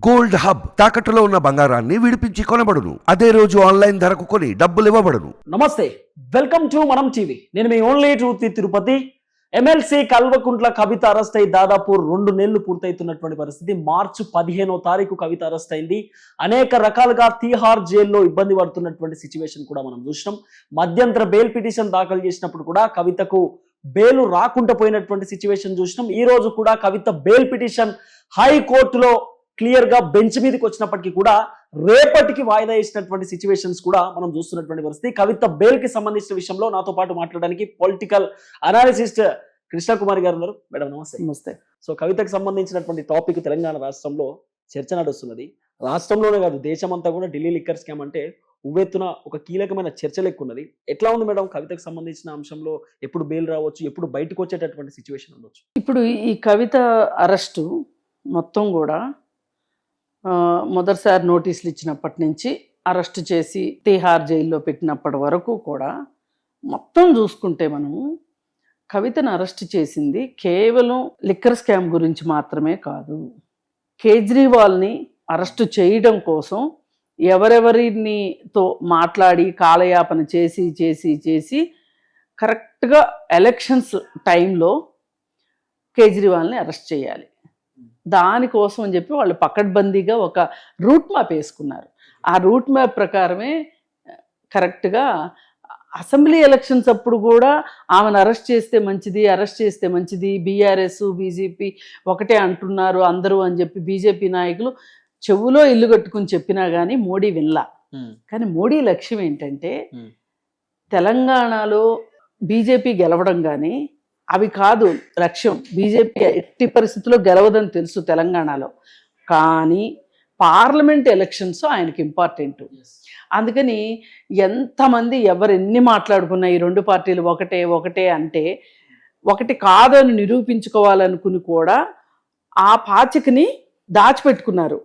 Gold hub తాకట్టులో ఉన్న బంగారాన్ని విడిపించి కొనబడును. అదే రోజు ఆన్లైన్ ధరకు కొని డబ్బులు ఇవ్వబడును. నమస్తే, వెల్కమ్ టు మనం టీవీ. నేను మీ only truth Tirupati. MLC Kalvakuntla Kavitha arrest అయి దాదాపు 2 నెలలు పూర్తవుతున్నటువంటి పరిస్థితి. మార్చి 15వ తారీఖు కవిత అరెస్ట్ అయింది. అనేక రకాలుగా తీహార్ జైల్లో ఇబ్బంది పడుతున్నటువంటి సిచ్యువేషన్ కూడా మనం చూసినాం. మధ్యంతర బెయిల్ పిటిషన్ దాఖలు చేసినప్పుడు కూడా కవితకు బెయిల్ రాకుండా పోయినటువంటి సిచ్యువేషన్ చూసినాం. ఈ రోజు కూడా కవిత బెయిల్ పిటిషన్ హైకోర్టులో క్లియర్ గా బెంచ్ మీదకి వచ్చినప్పటికీ కూడా రేపటికి వాయిదా వేసినటువంటి సిచ్యువేషన్స్ కూడా మనం చూస్తున్నటువంటి పరిస్థితి. కవిత బెయిల్ కి సంబంధించిన విషయంలో నాతో పాటు మాట్లాడడానికి పొలిటికల్ అనాలిసిస్ట్ కృష్ణకుమారి గారు ఉన్నారు. మేడం నమస్తే. నమస్తే. సో కవితకు సంబంధించినటువంటి టాపిక్ తెలంగాణ రాష్ట్రంలో చర్చ నడుస్తున్నది. రాష్ట్రంలోనే కాదు, దేశమంతా కూడా ఢిల్లీ లిక్కర్ స్కామ్ అంటే ఉవ్వెత్తున ఒక కీలకమైన చర్చ లెక్కున్నది. ఎట్లా ఉంది మేడం కవితకు సంబంధించిన అంశంలో? ఎప్పుడు బెయిల్ రావచ్చు, ఎప్పుడు బయటకు వచ్చేటటువంటి సిచ్యువేషన్ ఉండొచ్చు? ఇప్పుడు ఈ కవిత అరెస్టు మొత్తం కూడా మొదటిసారి నోటీసులు ఇచ్చినప్పటి నుంచి అరెస్ట్ చేసి తీహార్ జైల్లో పెట్టినప్పటి వరకు కూడా మొత్తం చూసుకుంటే మనము కవితను అరెస్ట్ చేసింది కేవలం లిక్కర్ స్కామ్ గురించి మాత్రమే కాదు. కేజ్రీవాల్ని అరెస్ట్ చేయడం కోసం ఎవరెవరితో మాట్లాడి కాలయాపన చేసి చేసి చేసి కరెక్ట్గా ఎలక్షన్స్ టైంలో కేజ్రీవాల్ని అరెస్ట్ చేయాలి. దానికోసం అని చెప్పి వాళ్ళు పకడ్బందీగా ఒక రూట్ మ్యాప్ వేసుకున్నారు. ఆ రూట్ మ్యాప్ ప్రకారమే కరెక్ట్గా అసెంబ్లీ ఎలక్షన్స్ అప్పుడు కూడా ఆమెను అరెస్ట్ చేస్తే మంచిది బీఆర్ఎస్ బీజేపీ ఒకటే అంటున్నారు అందరూ అని చెప్పి బీజేపీ నాయకులు చెవులో ఇల్లు కట్టుకుని చెప్పినా కానీ మోడీ వినలా. కానీ మోడీ లక్ష్యం ఏంటంటే తెలంగాణలో బీజేపీ గెలవడం కానీ అవి కాదు లక్ష్యం. బీజేపీ ఎట్టి పరిస్థితుల్లో గెలవదని తెలుసు తెలంగాణలో, కానీ పార్లమెంట్ ఎలక్షన్స్ ఆయనకి ఇంపార్టెంట్. అందుకని ఎంతమంది ఎన్ని మాట్లాడుకున్నా ఈ రెండు పార్టీలు ఒకటే అంటే ఒకటి కాదని నిరూపించుకోవాలనుకుని కూడా ఆ పాచికని దాచిపెట్టుకున్నారు.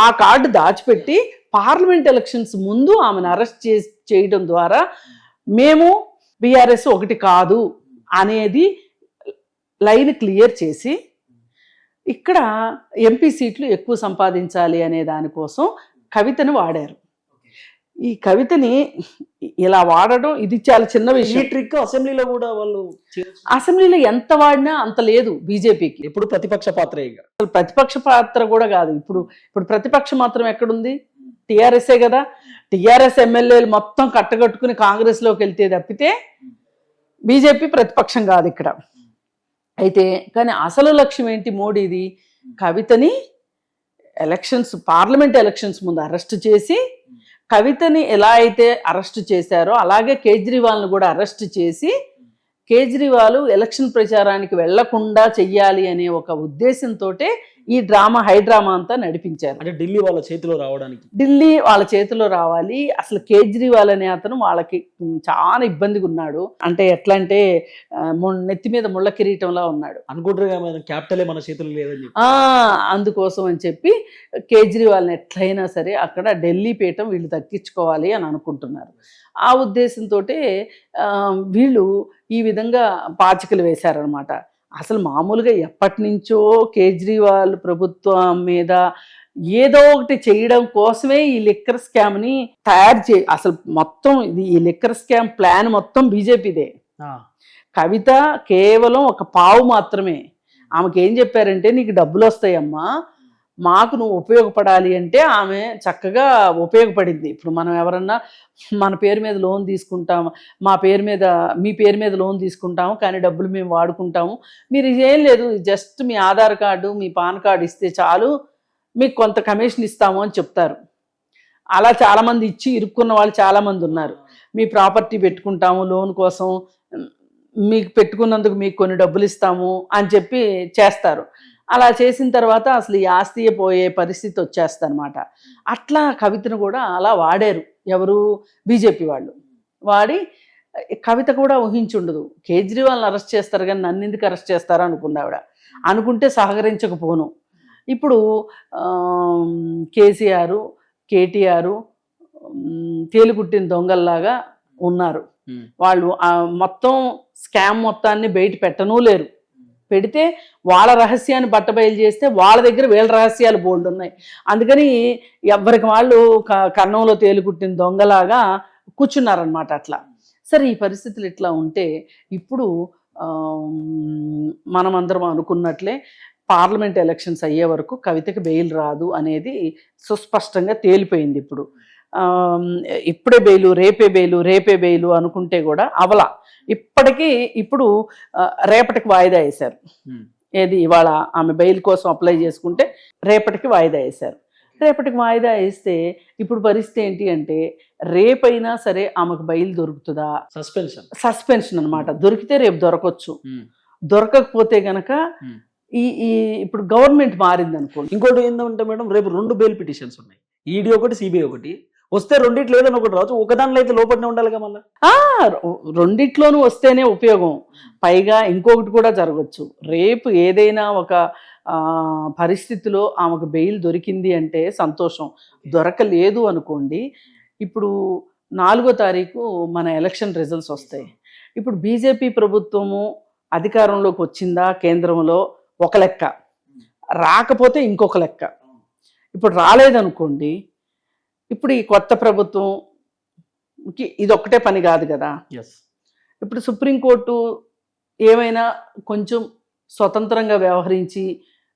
ఆ కార్డు దాచిపెట్టి పార్లమెంట్ ఎలక్షన్స్ ముందు ఆమెను అరెస్ట్ చేయడం ద్వారా మేము బీఆర్ఎస్ ఒకటి కాదు అనేది లైన్ క్లియర్ చేసి ఇక్కడ ఎంపీ సీట్లు ఎక్కువ సంపాదించాలి అనే దానికోసం కవితను వాడారు. ఈ కవితని ఇలా వాడడం ఇది చాలా చిన్న విషయం. ఈ ట్రిక్ అసెంబ్లీలో కూడా వాళ్ళు అసెంబ్లీలో ఎంత వాడినా అంత లేదు బీజేపీకి. ఎప్పుడు ప్రతిపక్ష పాత్ర, అసలు ప్రతిపక్ష పాత్ర కూడా కాదు. ఇప్పుడు ప్రతిపక్ష మాత్రం ఎక్కడుంది? టీఆర్ఎస్ఏ కదా. టీఆర్ఎస్ ఎమ్మెల్యేలు మొత్తం కట్టగట్టుకుని కాంగ్రెస్లోకి వెళ్తే తప్పితే బీజేపీ ప్రతిపక్షం కాదు ఇక్కడ. అయితే కానీ అసలు లక్ష్యం ఏంటి మోడీది? కవితని పార్లమెంట్ ఎలక్షన్స్ ముందు అరెస్ట్ చేసి కవితని ఎలా అయితే అరెస్ట్ చేశారో అలాగే కేజ్రీవాల్ను కూడా అరెస్ట్ చేసి కేజ్రీవాల్ ఎలక్షన్ ప్రచారానికి వెళ్లకుండా చెయ్యాలి అనే ఒక ఉద్దేశంతో ఈ హైడ్రామా అంతా నడిపించారు. అంటే ఢిల్లీ వాళ్ళ చేతిలో రావాలి. అసలు కేజ్రీవాల్ అనే అతను వాళ్ళకి చాలా ఇబ్బందిగా ఉన్నాడు. అంటే ఎట్లా అంటే నెత్తి మీద ముళ్ళ కిరీటంలా ఉన్నాడు అనుకుంటారు. క్యాపిటలే మన చేతిలో లేదని అందుకోసం అని చెప్పి కేజ్రీవాల్ని ఎట్లయినా సరే అక్కడ ఢిల్లీ పీఠం వీళ్ళు దక్కించుకోవాలి అని అనుకుంటున్నారు. ఆ ఉద్దేశంతో వీళ్ళు ఈ విధంగా పాచికలు వేశారనమాట. అసలు మామూలుగా ఎప్పటి నుంచో కేజ్రీవాల్ ప్రభుత్వం మీద ఏదో ఒకటి చేయడం కోసమే ఈ లిక్కర్ స్కామ్ని అసలు మొత్తం ఈ లిక్కర్ స్కామ్ ప్లాన్ మొత్తం బీజేపీదే. కవిత కేవలం ఒక పావు మాత్రమే. ఆమెకి ఏం చెప్పారంటే, నీకు డబ్బులు వస్తాయమ్మా, మాకు నువ్వు ఉపయోగపడాలి అంటే ఆమె చక్కగా ఉపయోగపడింది. ఇప్పుడు మనం ఎవరన్నా మన పేరు మీద లోన్ తీసుకుంటాము, మీ పేరు మీద లోన్ తీసుకుంటాము, కానీ డబ్బులు మేము వాడుకుంటాము, మీరు ఏం లేదు జస్ట్ మీ ఆధార్ కార్డు మీ పాన్ కార్డు ఇస్తే చాలు మీకు కొంత కమిషన్ ఇస్తాము అని చెప్తారు. అలా చాలామంది ఇచ్చి ఇరుక్కున్న వాళ్ళు చాలామంది ఉన్నారు. మీ ప్రాపర్టీ పెట్టుకుంటాము లోన్ కోసం, మీకు పెట్టుకున్నందుకు మీకు కొన్ని డబ్బులు ఇస్తాము అని చెప్పి చేస్తారు. అలా చేసిన తర్వాత అసలు ఈ ఆస్తి పోయే పరిస్థితి వచ్చేస్తనమాట. అట్లా కవితను కూడా అలా వాడారు. ఎవరు? బీజేపీ వాళ్ళు వాడి. కవిత కూడా ఊహించుండదు కేజ్రీవాల్ని అరెస్ట్ చేస్తారు కానీ నన్ను ఎందుకు అరెస్ట్ చేస్తారో అనుకుంది ఆవిడ. అనుకుంటే సహకరించకపోను. ఇప్పుడు కేటీఆర్ తేలికుట్టిన దొంగల్లాగా ఉన్నారు. వాళ్ళు మొత్తం స్కామ్ మొత్తాన్ని బయట పెట్టనూ లేరు. పెడితే వాళ్ళ రహస్యాన్ని బట్టబయలు చేస్తే వాళ్ళ దగ్గర వీళ్ళ రహస్యాలు బోల్డ్ ఉన్నాయి. అందుకని ఎవరికి వాళ్ళు కన్నంలో తేలుకుట్టిన దొంగలాగా కూర్చున్నారనమాట. అట్లా సరే ఈ పరిస్థితులు ఇట్లా ఉంటే ఇప్పుడు మనమందరం అనుకున్నట్లే పార్లమెంట్ ఎలక్షన్స్ అయ్యే వరకు కవితకి బెయిల్ రాదు అనేది సుస్పష్టంగా తేలిపోయింది. ఇప్పుడు ఇప్పుడే బెయిలు, రేపే బెయిలు అనుకుంటే కూడా అవలా. ఇప్పుడు రేపటికి వాయిదా వేశారు. ఏది ఇవాళ ఆమె బెయిల్ కోసం అప్లై చేసుకుంటే రేపటికి వాయిదా వేశారు. రేపటికి వాయిదా వేస్తే ఇప్పుడు పరిస్థితి ఏంటి అంటే రేపైనా సరే ఆమెకు బెయిల్ దొరుకుతుందా? సస్పెన్షన్ అనమాట. దొరికితే రేపు దొరకవచ్చు, దొరకకపోతే గనక ఈ ఇప్పుడు గవర్నమెంట్ మారింది అనుకోండి. ఇంకోటి ఏంటంటే మేడం, రేపు 2 బెయిల్ పిటిషన్స్ ఉన్నాయి, ఈడీ ఒకటి, సిబిఐ ఒకటి. వస్తే రెండిట్లో ఏదైనా ఒకటి రావచ్చు, ఒకదానిలో అయితే లోపలనే ఉండాలిగా మళ్ళీ. రెండిట్లోనూ వస్తేనే ఉపయోగం. పైగా ఇంకొకటి కూడా జరగచ్చు. రేపు ఏదైనా ఒక పరిస్థితిలో ఆమెకు బెయిల్ దొరికింది అంటే సంతోషం, దొరకలేదు అనుకోండి, ఇప్పుడు 4వ తారీఖు మన ఎలక్షన్ రిజల్ట్స్ వస్తాయి. ఇప్పుడు బీజేపీ ప్రభుత్వము అధికారంలోకి వచ్చిందా కేంద్రంలో ఒక లెక్క, రాకపోతే ఇంకొక లెక్క. ఇప్పుడు రాలేదనుకోండి, ఇప్పుడు ఈ కొత్త ప్రభుత్వంకి ఇది ఒక్కటే పని కాదు కదా. ఇప్పుడు సుప్రీంకోర్టు ఏమైనా కొంచెం స్వతంత్రంగా వ్యవహరించి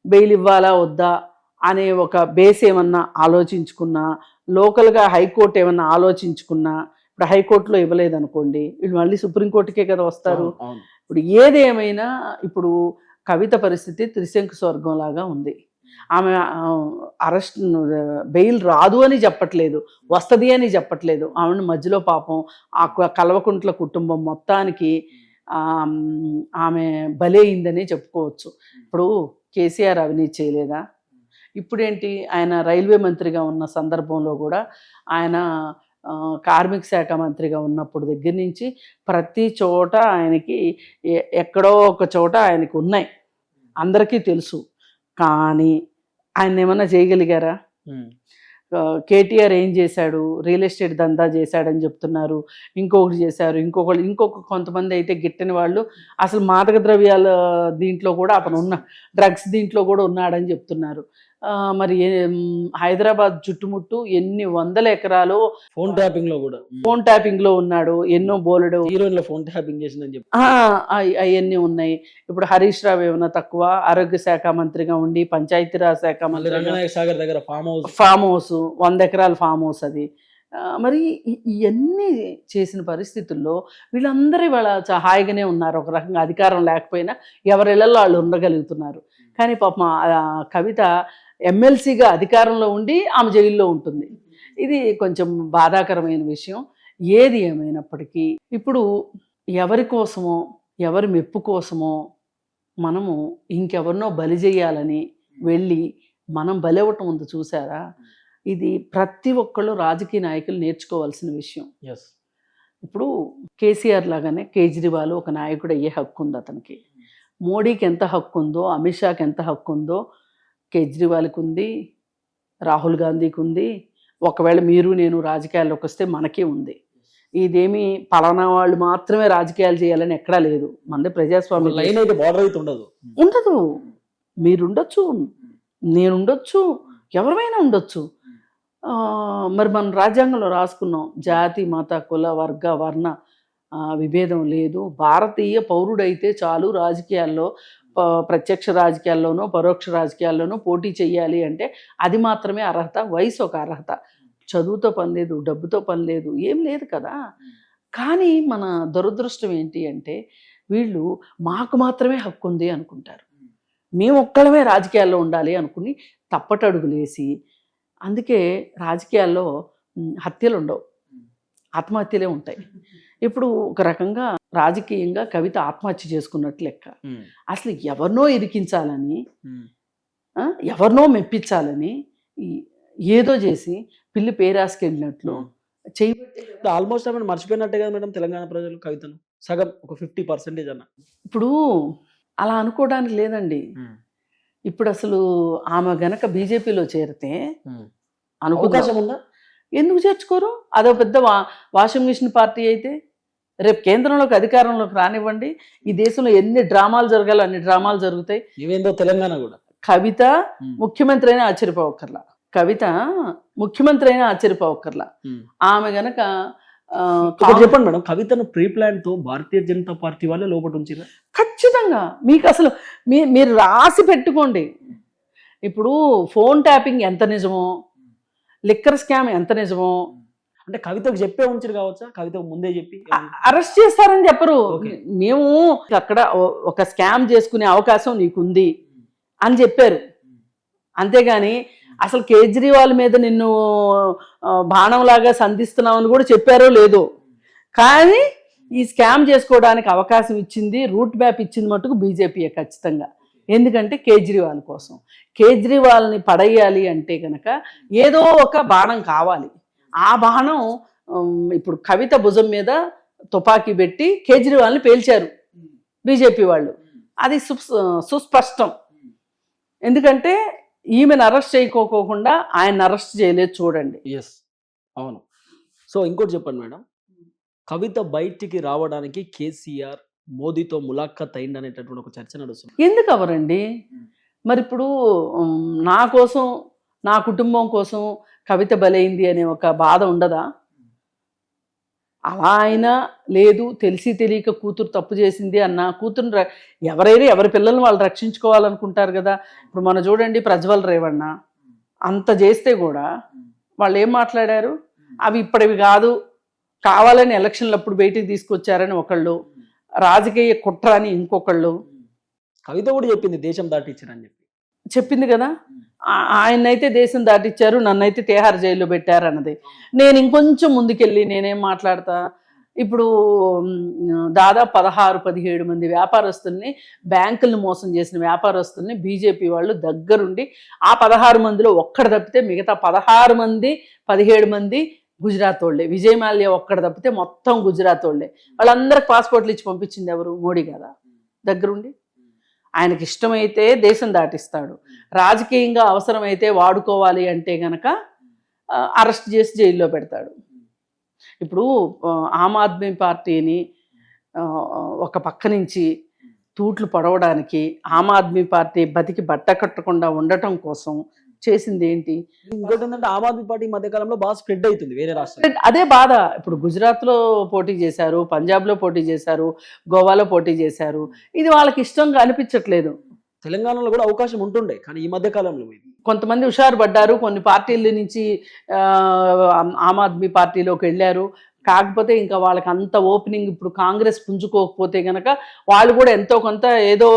బెయిల్ ఇవ్వాలా వద్దా అనే ఒక బేస్ ఏమన్నా ఆలోచించుకున్నా, లోకల్గా హైకోర్టు ఏమన్నా ఆలోచించుకున్నా, ఇప్పుడు హైకోర్టులో ఇవ్వలేదనుకోండి, వీళ్ళు మళ్ళీ సుప్రీంకోర్టుకే కదా వస్తారు. ఇప్పుడు ఏదేమైనా ఇప్పుడు కవిత పరిస్థితి త్రిశంకు స్వర్గం లాగా ఉంది. ఆమె అరెస్ట్ బెయిల్ రాదు అని చెప్పట్లేదు, వస్తుంది అని చెప్పట్లేదు. ఆమెను మధ్యలో పాపం ఆ కల్వకుంట్ల కుటుంబం మొత్తానికి ఆమె బలైందని చెప్పుకోవచ్చు. ఇప్పుడు కేసీఆర్ అవినీతి చేయలేదా? ఇప్పుడేంటి, ఆయన రైల్వే మంత్రిగా ఉన్న సందర్భంలో కూడా, ఆయన కార్మిక శాఖ మంత్రిగా ఉన్నప్పుడు దగ్గర నుంచి ప్రతి చోట ఆయనకి ఎక్కడో ఒక చోట ఆయనకు ఉన్నాయి, అందరికీ తెలుసు. కానీ ఆయన ఏమన్నా చేయగలిగారా? కేటీఆర్ ఏం చేశాడు? రియల్ ఎస్టేట్ దందా చేశాడని చెప్తున్నారు, ఇంకొకటి చేశారు, ఇంకొక కొంతమంది అయితే గిట్టని వాళ్ళు అసలు మాదక ద్రవ్యాల దీంట్లో కూడా అతను డ్రగ్స్ దీంట్లో కూడా ఉన్నాడని చెప్తున్నారు. మరి హైదరాబాద్ చుట్టుముట్టు ఎన్ని వందల ఎకరాలు ఫోన్ ట్యాపింగ్ లో ఉన్నాడు, ఎన్నో బోలెడు హీరోయిన్ల ఫోన్ ట్యాపింగ్ చేసిందని చెప్పి అవన్నీ ఉన్నాయి. ఇప్పుడు హరీష్ రావు ఏమన్నా తక్కువ? ఆరోగ్య శాఖ మంత్రిగా ఉండి పంచాయతీరాజ్ శాఖ మంత్రి, రంగనాయక సాగర్ దగ్గర ఫామ్ హౌస్ 100 ఎకరాల ఫామ్ హౌస్ అది. మరి ఇవన్నీ చేసిన పరిస్థితుల్లో వీళ్ళందరూ ఇవాళ హాయిగానే ఉన్నారు. ఒక రకంగా అధికారం లేకపోయినా ఎవరిళ్ళల్లో వాళ్ళు ఉండగలుగుతున్నారు. కానీ పాపం కవిత ఎమ్మెల్సీగా అధికారంలో ఉండి ఆమె జైల్లో ఉంటుంది. ఇది కొంచెం బాధాకరమైన విషయం. ఏది ఏమైనప్పటికీ ఇప్పుడు ఎవరి కోసమో, ఎవరి మెప్పు కోసమో మనము ఇంకెవరినో బలి చేయాలని వెళ్ళి మనం బలవటం ఉంది చూసారా? ఇది ప్రతి ఒక్కళ్ళు రాజకీయ నాయకులు నేర్చుకోవాల్సిన విషయం. ఇప్పుడు కేసీఆర్ లాగానే కేజ్రీవాల్ ఒక నాయకుడు అయ్యే హక్కు ఉంది అతనికి. మోడీకి ఎంత హక్కు ఉందో, అమిత్ షాకి ఎంత హక్కు ఉందో కేజ్రీవాల్కి ఉంది, రాహుల్ గాంధీకి ఉంది. ఒకవేళ మీరు నేను రాజకీయాల్లోకి వస్తే మనకే ఉంది. ఇదేమి పలానా వాళ్ళు మాత్రమే రాజకీయాలు చేయాలని ఎక్కడా లేదు. మనది ప్రజాస్వామ్యం. లైన్ అయితే బార్డర్ అయితే ఉండదు. మీరుండొచ్చు, నేనుండొచ్చు, ఎవరైనా ఉండొచ్చు. మరి మనం రాజ్యాంగంలో రాసుకున్నాం, జాతి, మత, కుల, వర్గ, వర్ణ విభేదం లేదు. భారతీయ పౌరుడైతే చాలు రాజకీయాల్లో, ప్రత్యక్ష రాజకీయాల్లోనూ పరోక్ష రాజకీయాల్లోనూ పోటీ చెయ్యాలి అంటే అది మాత్రమే అర్హత. వయసు ఒక అర్హత. చదువుతో పని లేదు, డబ్బుతో పని లేదు, ఏం లేదు కదా. కానీ మన దురదృష్టం ఏంటి అంటే వీళ్ళు మాకు మాత్రమే హక్కు ఉంది అనుకుంటారు. మేము ఒక్కడమే రాజకీయాల్లో ఉండాలి అనుకుని తప్పటడుగులేసి, అందుకే రాజకీయాల్లో హత్యలు ఉండవు, ఆత్మహత్యలే ఉంటాయి. ఇప్పుడు ఒక రకంగా రాజకీయంగా కవిత ఆత్మహత్య చేసుకున్నట్లు లెక్క. అసలు ఎవరినో ఇరికించాలని, ఎవరినో మెప్పించాలని ఏదో చేసి పిల్లి పేరాసుకెళ్ళినట్లు చేయబట్టి ఆల్మోస్ట్ ఆమె మర్చిపోయినట్టే కదా మేడం తెలంగాణ ప్రజలు కవితను. సగం ఒక 50% అన్న. ఇప్పుడు అలా అనుకోవడానికి లేదండి. ఇప్పుడు అసలు ఆమె గనక బీజేపీలో చేరితే అవకాశం ఉందా? ఎందుకు చేర్చుకోరు? అదో పెద్ద వాషింగ్ మిషన్ పార్టీ అయితే రేపు కేంద్రంలోకి అధికారంలోకి రానివ్వండి, ఈ దేశంలో ఎన్ని డ్రామాలు జరగాలో అన్ని డ్రామాలు జరుగుతాయి. ఇవేందో తెలంగాణ కూడా కవిత ముఖ్యమంత్రి అయినా ఆశ్చర్యపోవక్కర్లా, కవిత ముఖ్యమంత్రి అయినా ఆశ్చర్యపోవక్కర్లా. ఆమె గనక చెప్పండి మేడం, కవితను ప్రీ ప్లాన్ తో భారతీయ జనతా పార్టీ వాళ్ళే లోపల ఉంచారు. ఖచ్చితంగా మీకు అసలు మీరు రాసి పెట్టుకోండి. ఇప్పుడు ఫోన్ ట్యాపింగ్ ఎంత నిజమో, లిక్కర్ స్కామ్ ఎంత నిజమో, అంటే కవితకు చెప్పే ఉంచారు కావచ్చా? కవితకు ముందే చెప్పి అరెస్ట్ చేస్తారని చెప్పరు. మేము అక్కడ ఒక స్కామ్ చేసుకునే అవకాశం నీకుంది అని చెప్పారు. అంతేగాని అసలు కేజ్రీవాల్ మీద నిన్ను బాణంలాగా సంధిస్తున్నామని కూడా చెప్పారో లేదో. కానీ ఈ స్కామ్ చేసుకోవడానికి అవకాశం ఇచ్చింది, రూట్ మ్యాప్ ఇచ్చింది మటుకు బీజేపీయే ఖచ్చితంగా. ఎందుకంటే కేజ్రీవాల్ కోసం. కేజ్రీవాల్ని పడేయాలి అంటే కనుక ఏదో ఒక బాణం కావాలి. ఆ బాణం ఇప్పుడు కవిత భుజం మీద తుపాకీ పెట్టి కేజ్రీవాల్ని పేల్చారు బీజేపీ వాళ్ళు. అది సుస్పష్టం. ఎందుకంటే ఈమెను అరెస్ట్ చేయకోకుండా ఆయన అరెస్ట్ చేయలేదు చూడండి. ఎస్, అవును. సో ఇంకోటి చెప్పండి మేడం, కవిత బయటికి రావడానికి కేసీఆర్ మోదీతో ములాఖత్ అయింది అనేటటువంటి ఒక చర్చ నడుస్తుంది. ఎందుకు అవరండి? మరి ఇప్పుడు నా కోసం, నా కుటుంబం కోసం కవిత బలైంది అనే ఒక బాధ ఉండదా? అలా అయినా లేదు, తెలిసి తెలియక కూతురు తప్పు చేసింది అన్న కూతురు ఎవరైనా ఎవరి పిల్లల్ని వాళ్ళు రక్షించుకోవాలనుకుంటారు కదా. ఇప్పుడు మనం చూడండి, ప్రజ్వల్ రేవಣ್ణ అంత చేస్తే కూడా వాళ్ళు ఏం మాట్లాడారు? అవి ఇప్పటివి కాదు, కావాలని ఎలక్షన్లు అప్పుడు బయటికి తీసుకొచ్చారని ఒకళ్ళు, రాజకీయ కుట్ర అని ఇంకొకళ్ళు. కవిత కూడా చెప్పింది దేశం దాటిచ్చారని చెప్పింది కదా. ఆయన్నైతే దేశం దాటిచ్చారు, నన్నైతే తిహార్ జైల్లో పెట్టారు అన్నది. నేను ఇంకొంచెం ముందుకెళ్ళి నేనేం మాట్లాడతా, ఇప్పుడు దాదాపు 16-17 మంది వ్యాపారస్తుల్ని, బ్యాంకులను మోసం చేసిన వ్యాపారస్తుల్ని బీజేపీ వాళ్ళు దగ్గరుండి, ఆ 16 మందిలో ఒక్కడు తప్పితే మిగతా 16 మంది 17 మంది గుజరాత్ వాళ్ళే. విజయ్ మాల్యా ఒక్కడ తప్పితే మొత్తం గుజరాత్ వాళ్ళే. వాళ్ళందరికి పాస్పోర్ట్లు ఇచ్చి పంపించింది ఎవరు? మోడీ కదా దగ్గరుండి. ఆయనకి ఇష్టమైతే దేశం దాటిస్తాడు, రాజకీయంగా అవసరమైతే వాడుకోవాలి అంటే గనక అరెస్ట్ చేసి జైల్లో పెడతాడు. ఇప్పుడు ఆమ్ ఆద్మీ పార్టీని ఒక పక్క నుంచి తూట్లు పడవడానికి, ఆమ్ ఆద్మీ పార్టీ బతికి బట్ట కట్టకుండా ఉండటం కోసం చేసింది ఏంటి? ఇంకోటి ఏంటంటే ఆమ్ ఆద్మీ పార్టీ మధ్యకాలంలో బాగా స్ప్రెడ్ అవుతుంది వేరే రాష్ట్రాలు. అదే బాధ. ఇప్పుడు గుజరాత్లో పోటీ చేశారు, పంజాబ్లో పోటీ చేశారు, గోవాలో పోటీ చేశారు. ఇది వాళ్ళకి ఇష్టంగా అనిపించట్లేదు. తెలంగాణలో కూడా అవకాశం ఉంటుండే, కానీ ఈ మధ్య కాలంలో కొంతమంది హుషారు పడ్డారు, కొన్ని పార్టీల నుంచి ఆమ్ ఆద్మీ పార్టీలోకి వెళ్ళారు. కాకపోతే ఇంకా వాళ్ళకి అంత ఓపెనింగ్ ఇప్పుడు కాంగ్రెస్ పుంజుకోకపోతే కనుక వాళ్ళు కూడా ఎంతో కొంత ఏదో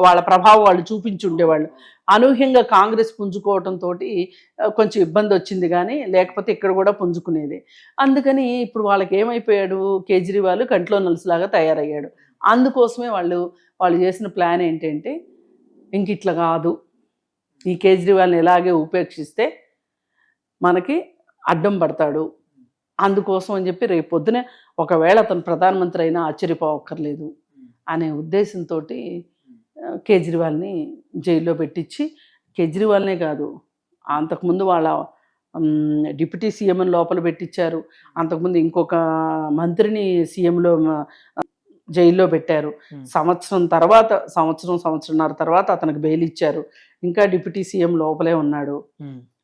వాళ్ళ ప్రభావం వాళ్ళు చూపించి ఉండేవాళ్ళు. అనూహ్యంగా కాంగ్రెస్ పుంజుకోవడంతో కొంచెం ఇబ్బంది వచ్చింది, కానీ లేకపోతే ఇక్కడ కూడా పుంజుకునేది. అందుకని ఇప్పుడు వాళ్ళకి ఏమైపోయాడు, కేజ్రీవాల్ కంట్లో నలుసులాగా తయారయ్యాడు. అందుకోసమే వాళ్ళు చేసిన ప్లాన్ ఏంటంటే, ఇంక ఇట్లా కాదు, ఈ కేజ్రీవాల్ని ఎలాగే ఉపేక్షిస్తే మనకి అడ్డం పడతాడు, అందుకోసం అని చెప్పి రేపు పొద్దునే ఒకవేళ అతను ప్రధానమంత్రి అయినా ఆశ్చర్యపోవక్కర్లేదు అనే ఉద్దేశంతో కేజ్రీవాల్ని జైల్లో పెట్టించి, కేజ్రీవాల్నే కాదు అంతకుముందు వాళ్ళ డిప్యూటీ సీఎంని లోపల పెట్టించారు, అంతకుముందు ఇంకొక మంత్రిని సీఎంలో జైల్లో పెట్టారు. సంవత్సరంన్నర తర్వాత అతనికి బెయిల్ ఇచ్చారు. ఇంకా డిప్యూటీ సీఎం లోపలే ఉన్నాడు.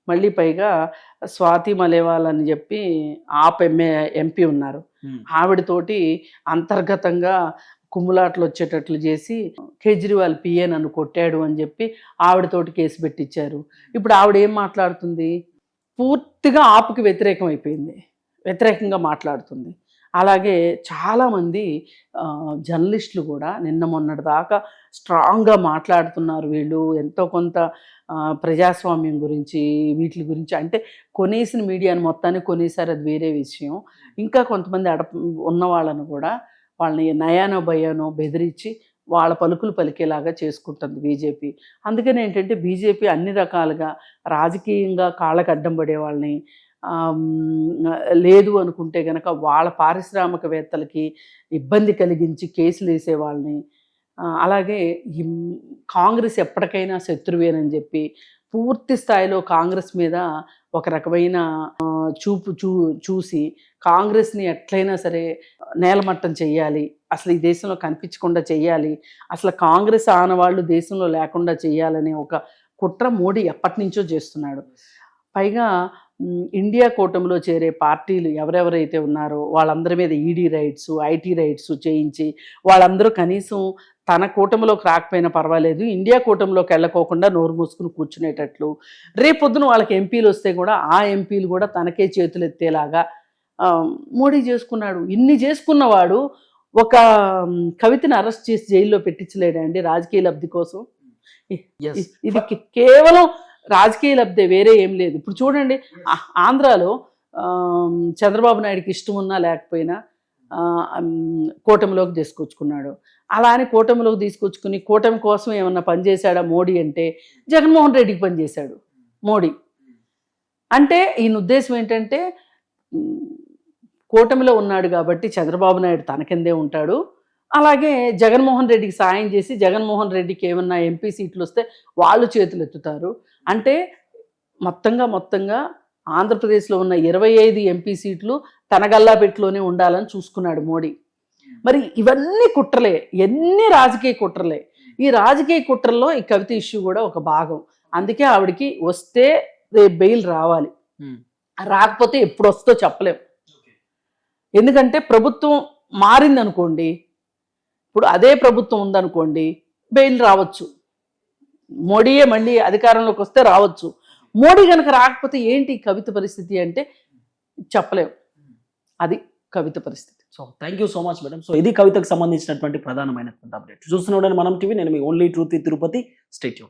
మళ్ళీ పైగా స్వాతి మలేవాల్ అని చెప్పి ఆప్ ఎంపీ ఉన్నారు, ఆవిడతోటి అంతర్గతంగా కుమ్ములాట్లు వచ్చేటట్లు చేసి కేజ్రీవాల్ పిఏ నన్ను కొట్టాడు అని చెప్పి ఆవిడతోటి కేసు పెట్టించారు. ఇప్పుడు ఆవిడ ఏం మాట్లాడుతుంది? పూర్తిగా ఆపుకి వ్యతిరేకంగా మాట్లాడుతుంది. అలాగే చాలామంది జర్నలిస్టులు కూడా నిన్న మొన్నటి దాకా స్ట్రాంగ్గా మాట్లాడుతున్నారు. వీళ్ళు ఎంతో కొంత ప్రజాస్వామ్యం గురించి, వీటి గురించి, అంటే కొనేసిన మీడియాని మొత్తాన్ని కొనేసారు, అది వేరే విషయం. ఇంకా కొంతమంది ఉన్న వాళ్ళను కూడా వాళ్ళని నయానో భయానో బెదిరించి వాళ్ళ పలుకులు పలికేలాగా చేసుకుంటుంది బీజేపీ. అందుకని ఏంటంటే బీజేపీ అన్ని రకాలుగా రాజకీయంగా కాళ్ళకు అడ్డం పడే వాళ్ళని, లేదు అనుకుంటే కనుక వాళ్ళ పారిశ్రామికవేత్తలకి ఇబ్బంది కలిగించి కేసులు వేసే వాళ్ళని, అలాగే కాంగ్రెస్ ఎప్పటికైనా శత్రువేనని చెప్పి పూర్తి స్థాయిలో కాంగ్రెస్ మీద ఒక రకమైన చూసి కాంగ్రెస్ని ఎట్లయినా సరే నేలమట్టం చెయ్యాలి, అసలు ఈ దేశంలో కనిపించకుండా చెయ్యాలి, అసలు కాంగ్రెస్ ఆనవాళ్ళు దేశంలో లేకుండా చెయ్యాలనే ఒక కుట్ర మోడీ ఎప్పటి నుంచో చేస్తున్నాడు. పైగా ఇండియా కూటమిలో చేరే పార్టీలు ఎవరెవరైతే ఉన్నారో వాళ్ళందరి మీద ఈడీ రైట్స్, ఐటీ రైట్స్ చేయించి వాళ్ళందరూ కనీసం తన కూటమిలోకి రాకపోయినా పర్వాలేదు, ఇండియా కూటమిలోకి వెళ్ళకోకుండా నోరు మూసుకుని కూర్చునేటట్లు, రేపొద్దున వాళ్ళకి ఎంపీలు వస్తే కూడా ఆ ఎంపీలు కూడా తనకే చేతులు ఎత్తేలాగా మోడీ చేసుకున్నాడు. ఇన్ని చేసుకున్నవాడు ఒక కవితని అరెస్ట్ చేసి జైల్లో పెట్టించలేడండి రాజకీయ లబ్ధి కోసం. ఇది కేవలం రాజకీయ లబ్ధే, వేరే ఏం లేదు. ఇప్పుడు చూడండి, ఆంధ్రాలో చంద్రబాబు నాయుడికి ఇష్టం ఉన్నా లేకపోయినా కూటమిలోకి తీసుకొచ్చుకున్నాడు. అలా అని కూటమిలోకి తీసుకొచ్చుకుని కూటమి కోసం ఏమన్నా పనిచేశాడా మోడీ అంటే జగన్మోహన్ రెడ్డికి పనిచేశాడు మోడీ. అంటే ఈయన ఉద్దేశం ఏంటంటే కూటమిలో ఉన్నాడు కాబట్టి చంద్రబాబు నాయుడు తన కిందే ఉంటాడు, అలాగే జగన్మోహన్ రెడ్డికి సాయం చేసి జగన్మోహన్ రెడ్డికి ఏమన్నా ఎంపీ సీట్లు వస్తే వాళ్ళు చేతులు ఎత్తుతారు. అంటే మొత్తంగా ఆంధ్రప్రదేశ్లో ఉన్న 25 ఎంపీ సీట్లు తన గల్లాపెట్టులోనే ఉండాలని చూసుకున్నాడు మోడీ. మరి ఇవన్నీ కుట్రలే, ఎన్ని రాజకీయ కుట్రలే. ఈ రాజకీయ కుట్రల్లో ఈ కవిత ఇష్యూ కూడా ఒక భాగం. అందుకే ఆవిడకి వస్తే రేపు బెయిల్ రావాలి, రాకపోతే ఎప్పుడు వస్తుందో చెప్పలేం. ఎందుకంటే ప్రభుత్వం మారిందనుకోండి, ఇప్పుడు అదే ప్రభుత్వం ఉందనుకోండి, బెయిల్ రావచ్చు, మోడీయే మళ్ళీ అధికారంలోకి వస్తే రావచ్చు. మోడీ కనుక రాకపోతే ఏంటి కవిత పరిస్థితి అంటే చెప్పలేం. అది కవిత పరిస్థితి. So thank you so much madam. So ఇది కవితకు సంబంధించినటువంటి ప్రధానమైనటువంటి అప్డేట్. చూస్తున్నాడు మనం టీవీ. నేను మీ only truth Tirupati. Stay tune.